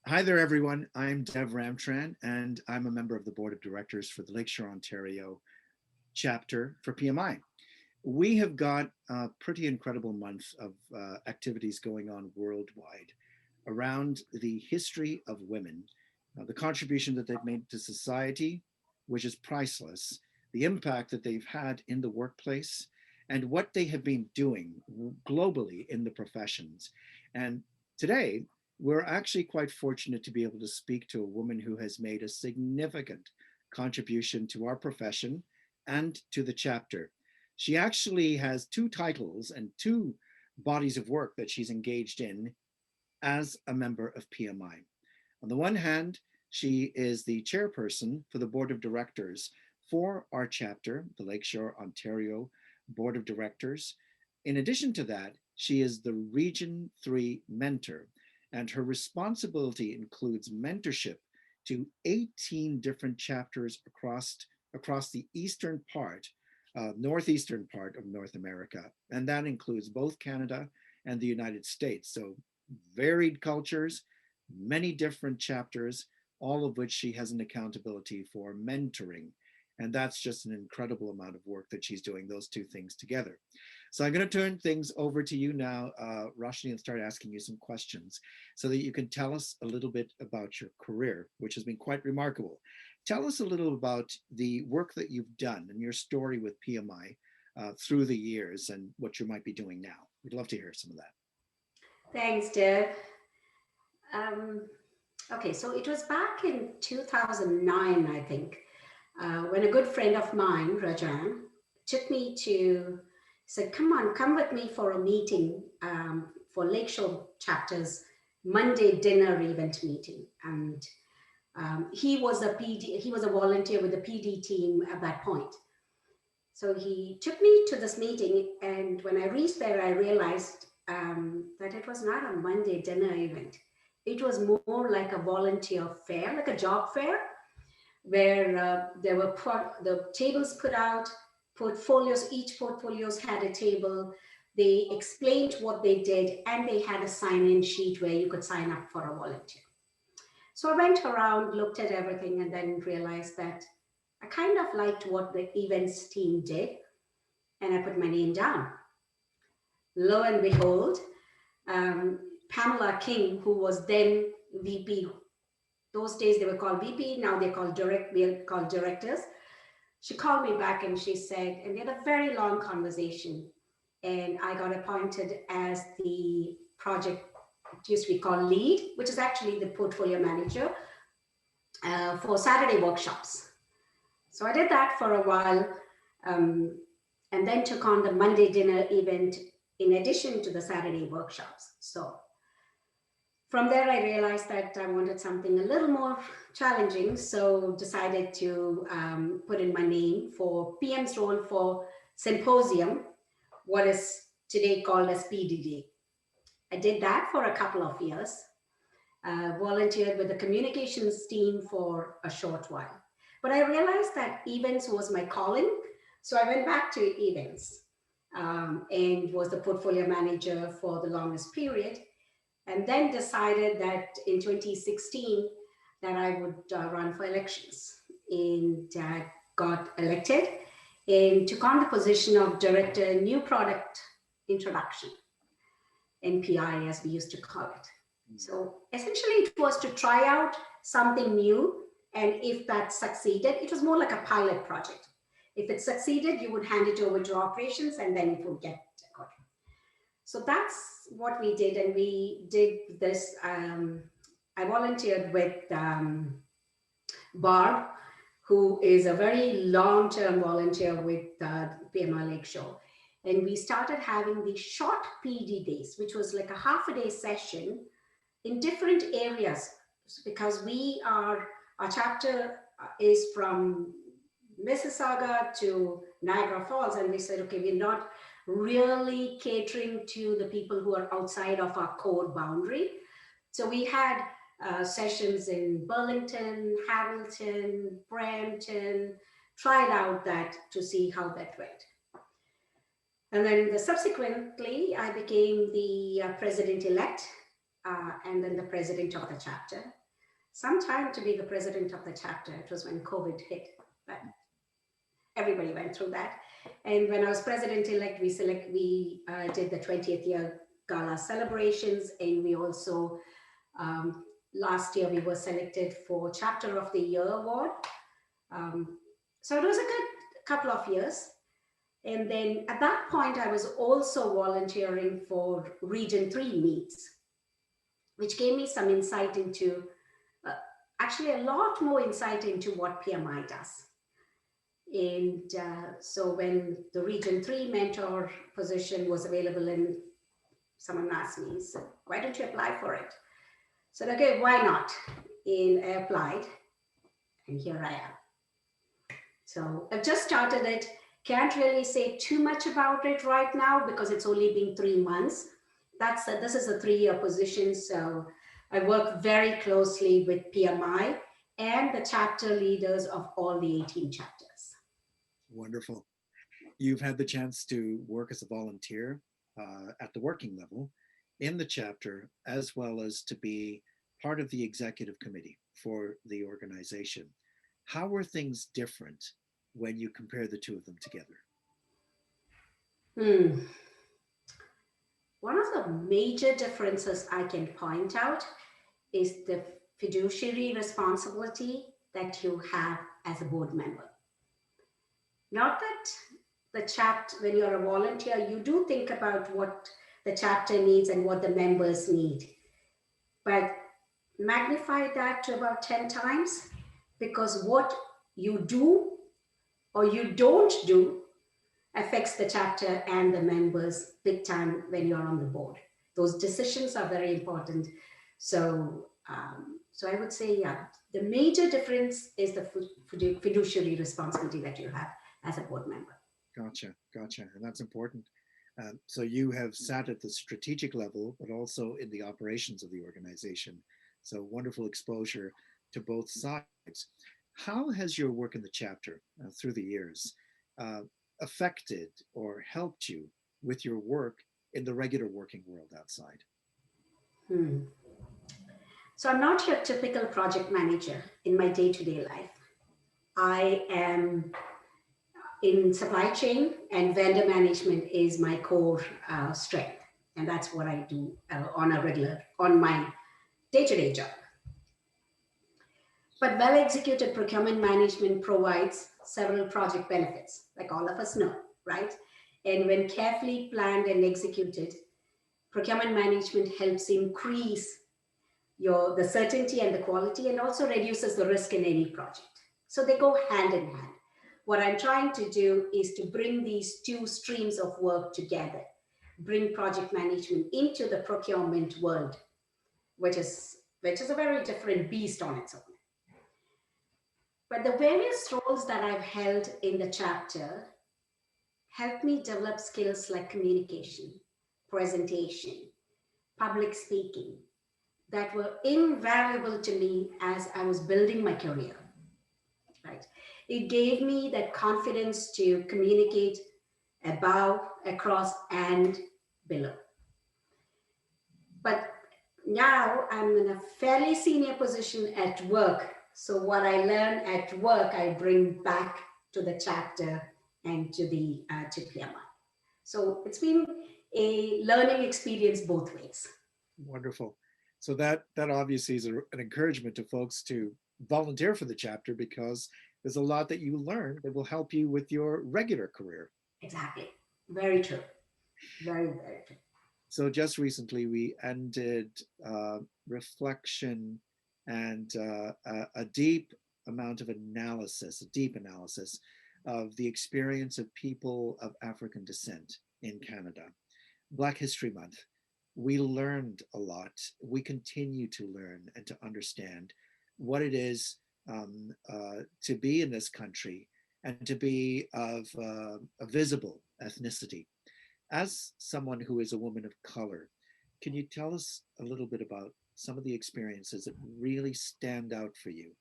Hi there, everyone. I'm Dev Ramtran, and I'm a member of the board of directors for the Lakeshore, Ontario chapter for PMI. We have got a pretty incredible month of activities going on worldwide around the history of women, the contribution that they've made to society, which is priceless, the impact that they've had in the workplace, and what they have been doing globally in the professions. And today, we're actually quite fortunate to be able to speak to a woman who has made a significant contribution to our profession and to the chapter. She actually has two titles and two bodies of work that she's engaged in as a member of PMI. On the one hand, she is the chairperson for the board of directors for our chapter, the Lakeshore, Ontario Board of Directors. In addition to that, she is the Region 3 mentor, and her responsibility includes mentorship to 18 different chapters across the eastern part, northeastern part of North America. And that includes both Canada and the United States. So varied cultures, many different chapters, all of which she has an accountability for mentoring. And that's just an incredible amount of work that she's doing, those two things together. So I'm going to turn things over to you now, Roshini, and start asking you some questions so that you can tell us a little bit about your career, which has been quite remarkable. Tell us a little about the work that you've done and your story with PMI through the years and what you might be doing now. We'd love to hear some of that. Thanks, Dev. Um, okay, so it was back in 2009, I think, when a good friend of mine, Ranjan, took me to, said, come on, come with me for a meeting for Lakeshore chapters, Monday dinner event meeting. And he was a PD, he was a volunteer with the PD team at that point. So he took me to this meeting, and when I reached there, I realized that it was not a Monday dinner event. It was more like a volunteer fair, like a job fair, where there were the tables put out, portfolios, each portfolios had a table. They explained what they did, and they had a sign-in sheet where you could sign up for a volunteer. So I went around, looked at everything, and then realized that I kind of liked what the events team did, and I put my name down. Lo and behold, Pamela King, who was then VP, those days they were called VP, now they're called directors. She called me back and she said, and we had a very long conversation, and I got appointed as the project, it used to be called lead, which is actually the portfolio manager for Saturday workshops. So I did that for a while, and then took on the Monday dinner event in addition to the Saturday workshops. So from there, I realized that I wanted something a little more challenging. So decided to put in my name for PM's role for Symposium, what is today called as PDD. I did that for a couple of years, volunteered with the communications team for a short while. But I realized that events was my calling. So I went back to events and was the portfolio manager for the longest period. And then decided that in 2016 that I would run for elections, and got elected and took on the position of Director New Product Introduction, NPI as we used to call it. So essentially it was to try out something new, and if that succeeded, it was more like a pilot project. If it succeeded, you would hand it over to operations and then it would get good. So that's what we did, and we did this. I volunteered with Barb, who is a very long-term volunteer with PMI Lakeshore. And we started having these short PD days, which was like a half a day session in different areas, because our chapter is from Mississauga to Niagara Falls. And we said, okay, we're not really catering to the people who are outside of our core boundary. So we had sessions in Burlington, Hamilton, Brampton, tried out that to see how that went. And then subsequently, I became the president-elect and then the president of the chapter. Some time to be the president of the chapter. It was when COVID hit, but everybody went through that. And when I was president elect, we did the 20th year gala celebrations, and we also last year we were selected for Chapter of the Year award. Um, so it was a good couple of years. And then at that point, I was also volunteering for Region 3 meets, which gave me some insight into, uh, actually a lot more insight into what PMI does. And so when the Region 3 mentor position was available, and someone asked me, so why don't you apply for it? I said, okay, why not? And I applied, and here I am. So I've just started it. Can't really say too much about it right now because it's only been 3 months. This is a 3-year position. So I work very closely with PMI and the chapter leaders of all the 18 chapters. Wonderful. You've had the chance to work as a volunteer at the working level in the chapter, as well as to be part of the executive committee for the organization. How are things different when you compare the two of them together? Hmm. One of the major differences I can point out is the fiduciary responsibility that you have as a board member. Not that the chapter, when you're a volunteer, you do think about what the chapter needs and what the members need, but magnify that to about 10 times, because what you do or you don't do affects the chapter and the members big time when you're on the board. Those decisions are very important. So I would say, yeah, the major difference is the fiduciary responsibility that you have as a board member. Gotcha, gotcha. And that's important. So you have sat at the strategic level, but also in the operations of the organization. So wonderful exposure to both sides. How has your work in the chapter through the years uh, affected or helped you with your work in the regular working world outside? Hmm. So I'm not your typical project manager in my day-to-day life. I am in supply chain, and vendor management is my core strength. And that's what I do on my day-to-day job. But well executed procurement management provides several project benefits, like all of us know, right? And when carefully planned and executed, procurement management helps increase the certainty and the quality, and also reduces the risk in any project. So they go hand in hand. What I'm trying to do is to bring these two streams of work together, bring project management into the procurement world, which is a very different beast on its own. But the various roles that I've held in the chapter helped me develop skills like communication, presentation, public speaking, that were invaluable to me as I was building my career, right? It gave me that confidence to communicate above, across, and below. But now I'm in a fairly senior position at work. So what I learn at work, I bring back to the chapter and to PMI. So it's been a learning experience both ways. Wonderful. So that obviously is an encouragement to folks to volunteer for the chapter because there's a lot that you learn that will help you with your regular career. Exactly. Very true. Very, very true. So just recently we ended reflection and a deep amount of analysis, a deep analysis of the experience of people of African descent in Canada. Black History Month. We learned a lot. We continue to learn and to understand what it is to be in this country and to be of a visible ethnicity. As someone who is a woman of color, can you tell us a little bit about some of the experiences that really stand out for you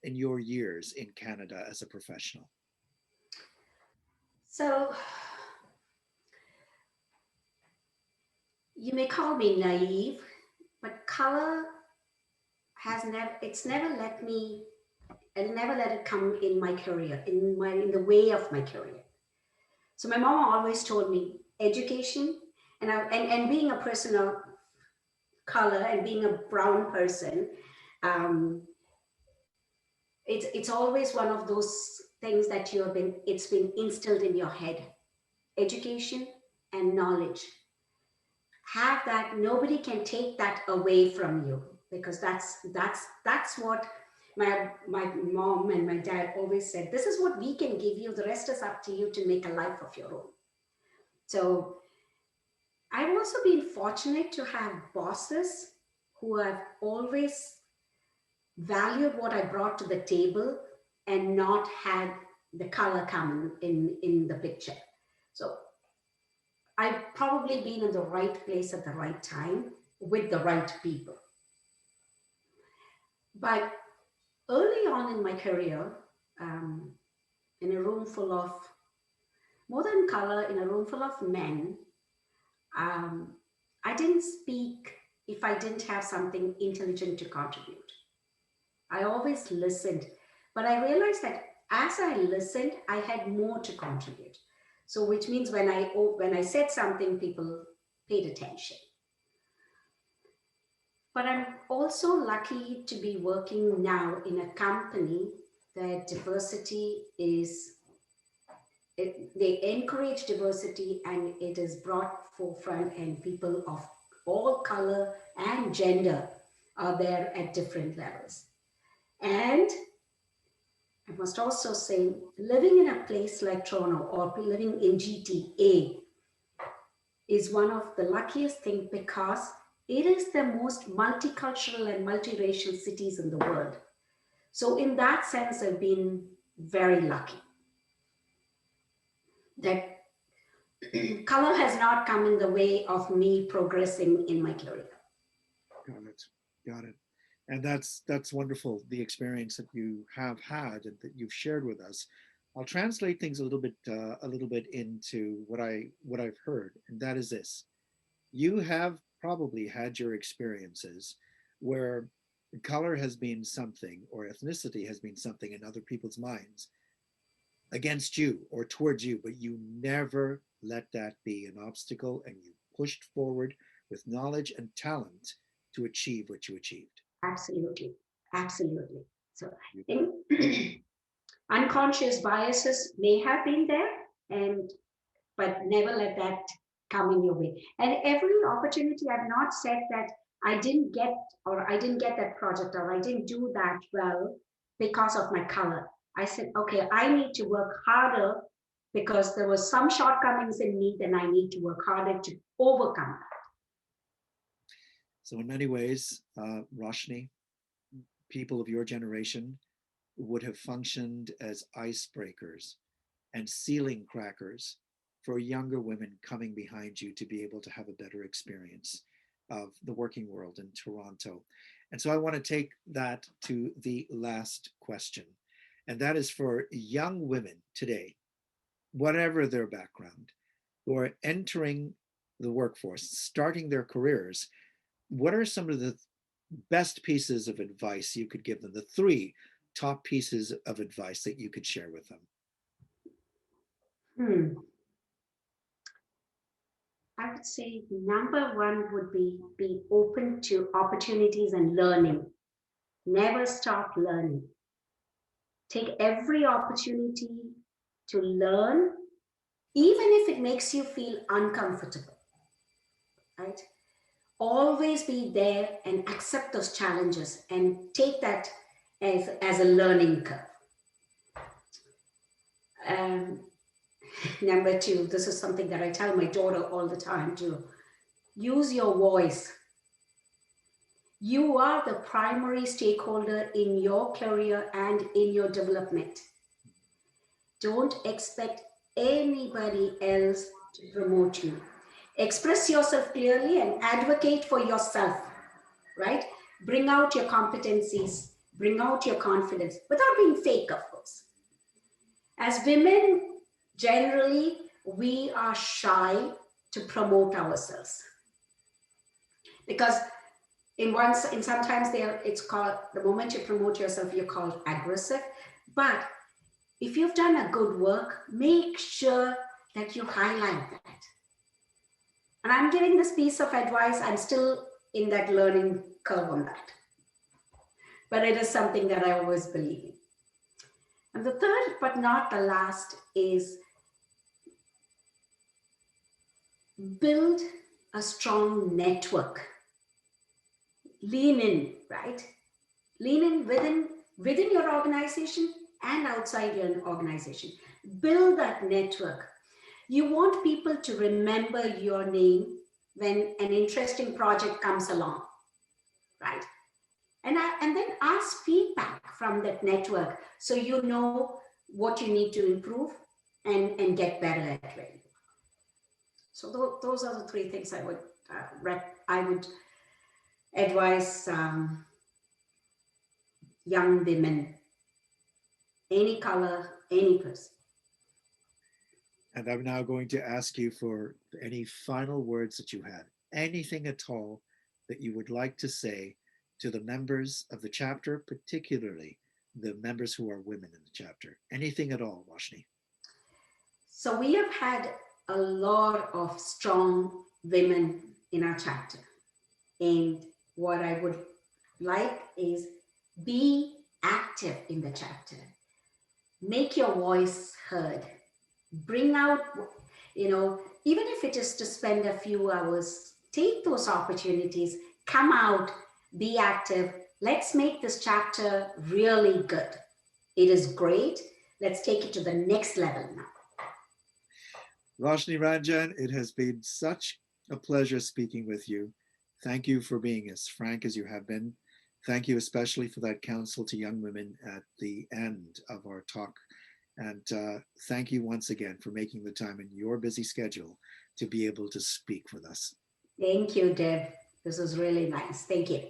in your years in Canada as a professional? So you may call me naive, but color has never, it's never let me, I'll never let it come in my career, in the way of my career. So my mom always told me education, and being a person of color and being a brown person, um, it's always one of those things that it's been instilled in your head. Education and knowledge. Have that. Nobody can take that away from you, because that's what my mom and my dad always said. This is what we can give you. The rest is up to you to make a life of your own. So I've also been fortunate to have bosses who have always valued what I brought to the table and not had the color come in the picture. So I've probably been in the right place at the right time with the right people. But early on in my career, um, in a room full of, more than color, in a room full of men, um, I didn't speak if I didn't have something intelligent to contribute. I always listened, but I realized that as I listened, I had more to contribute. So, which means when I said something, people paid attention. But I'm also lucky to be working now in a company that diversity is, they encourage diversity and it is brought forefront, and people of all color and gender are there at different levels. And I must also say, living in a place like Toronto or living in GTA is one of the luckiest things, because it is the most multicultural and multiracial cities in the world. So in that sense, I've been very lucky that color has not come in the way of me progressing in my career. Got it. Got it. And that's wonderful, the experience that you have had and that you've shared with us. I'll translate things a little bit into what I've heard, and that is this: you have probably had your experiences where color has been something, or ethnicity has been something in other people's minds against you or towards you, but you never let that be an obstacle, and you pushed forward with knowledge and talent to achieve what you achieved. Absolutely. Absolutely. So in unconscious biases may have been there, and but never let that come in your way. And every opportunity, I've not said that I didn't get, or I didn't get that project, or I didn't do that well because of my color. I said, okay, I need to work harder because there was some shortcomings in me, then I need to work harder to overcome that. So, in many ways, Roshni, people of your generation would have functioned as icebreakers and ceiling crackers for younger women coming behind you to be able to have a better experience of the working world in Toronto. And so I want to take that to the last question. And that is for young women today, whatever their background, who are entering the workforce, starting their careers. What are some of the best pieces of advice you could give them? The three top pieces of advice that you could share with them? Hmm. I would say number one would be open to opportunities and learning. Never stop learning. Take every opportunity to learn, even if it makes you feel uncomfortable, right? Always be there and accept those challenges and take that as a learning curve. Um, Number two, this is something that I tell my daughter all the time too. Use your voice. You are the primary stakeholder in your career and in your development. Don't expect anybody else to promote you. Express yourself clearly and advocate for yourself, right? Bring out your competencies, bring out your confidence without being fake, of course. As women, generally, we are shy to promote ourselves because in sometimes it's called, the moment you promote yourself, you're called aggressive. But if you've done a good work, make sure that you highlight that. And I'm giving this piece of advice. I'm still in that learning curve on that. But it is something that I always believe in. And the third, but not the last, is build a strong network. Lean in, right? Lean in within your organization and outside your organization. Build that network. You want people to remember your name when an interesting project comes along, right? And then ask feedback from that network so you know what you need to improve and get better at it. So those are the three things I would advise young women, any color, any person. And I'm now going to ask you for any final words that you have, anything at all that you would like to say to the members of the chapter, particularly the members who are women in the chapter. Anything at all, Roshini. So we have had a lot of strong women in our chapter. And what I would like is be active in the chapter. Make your voice heard. Bring out, even if it is to spend a few hours, take those opportunities, come out, be active. Let's make this chapter really good. It is great. Let's take it to the next level now. Roshini, Ranjan, it has been such a pleasure speaking with you. Thank you for being as frank as you have been. Thank you especially for that counsel to young women at the end of our talk. And thank you once again for making the time in your busy schedule to be able to speak with us. Thank you, Deb. This was really nice. Thank you.